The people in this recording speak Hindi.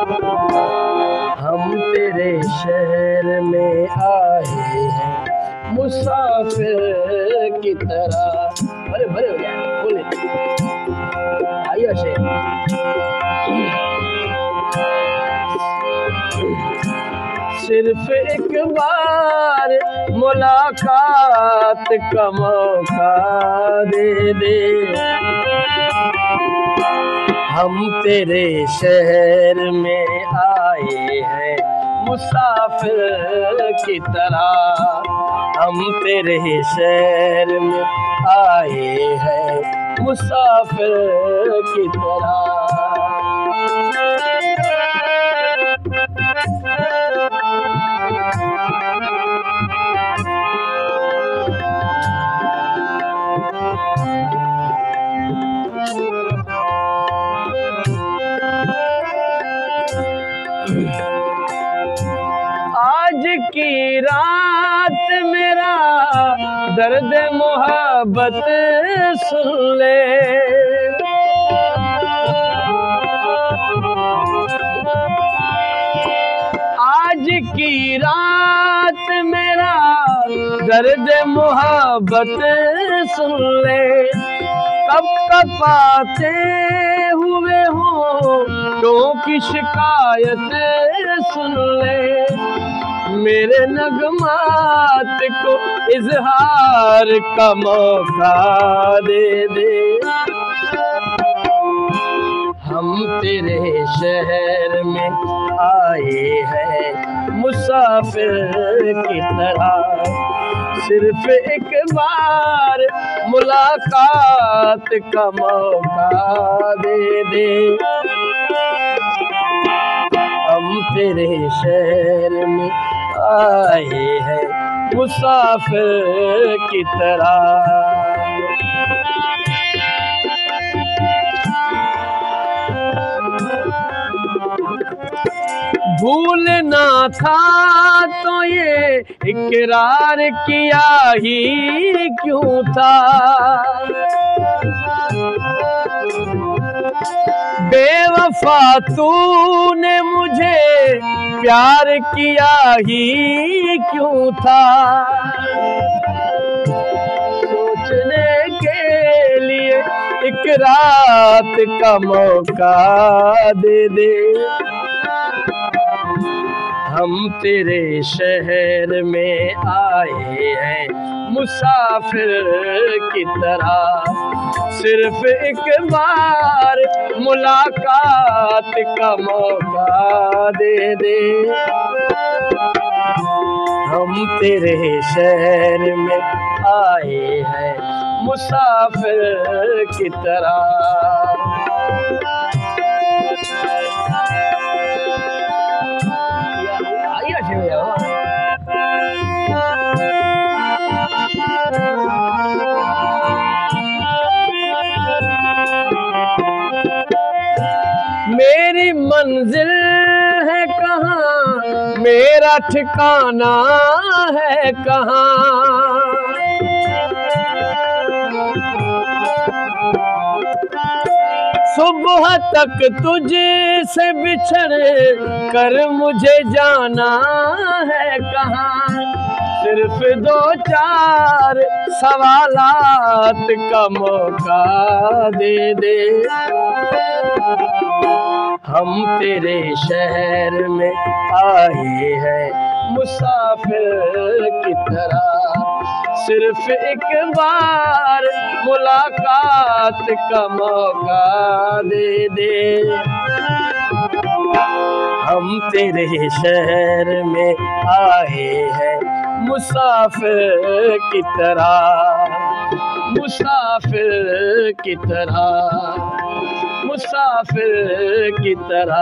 हम तेरे शहर में आए हैं मुसाफिर की तरह। बड़े बड़े हो गया, बोले आइए से सिर्फ एक बार मुलाकात का मौका दे दे। हम तेरे शहर में आए हैं मुसाफिर की तरह। हम तेरे शहर में आए हैं मुसाफिर की तरह। आज की रात मेरा दर्द मोहब्बत सुन ले। आज की रात मेरा दर्द मोहब्बत सुन ले। कब कपाते हुए हो तो की शिकायत सुन ले। मेरे नगमात को इजहार का मौका दे दे। हम तेरे शहर में आए हैं मुसाफिर की तरह। सिर्फ एक बार मुलाकात का मौका दे दे। हम तेरे शहर में आए हैं मुसाफिर की तरह। भूलना था तो ये इकरार किया ही क्यों था। बेवफा तूने मुझे प्यार किया ही क्यों था। सोचने के लिए एक रात का मौका दे दे। हम तेरे शहर में आए हैं मुसाफिर की तरह। सिर्फ एक बार मुलाकात का मौका दे दे। हम तेरे शहर में आए हैं मुसाफिर की तरह। मेरी मंजिल है कहाँ, मेरा ठिकाना है कहाँ। सुबह तक तुझसे बिछड़ कर मुझे जाना है कहाँ। सिर्फ दो चार सवालात का मौका दे दे। हम तेरे शहर में आए हैं मुसाफिर की तरह। सिर्फ एक बार मुलाकात का मौका दे दे। हम तेरे शहर में आए हैं मुसाफिर की तरह। मुसाफिर की तरह, मुसाफिर की तरह।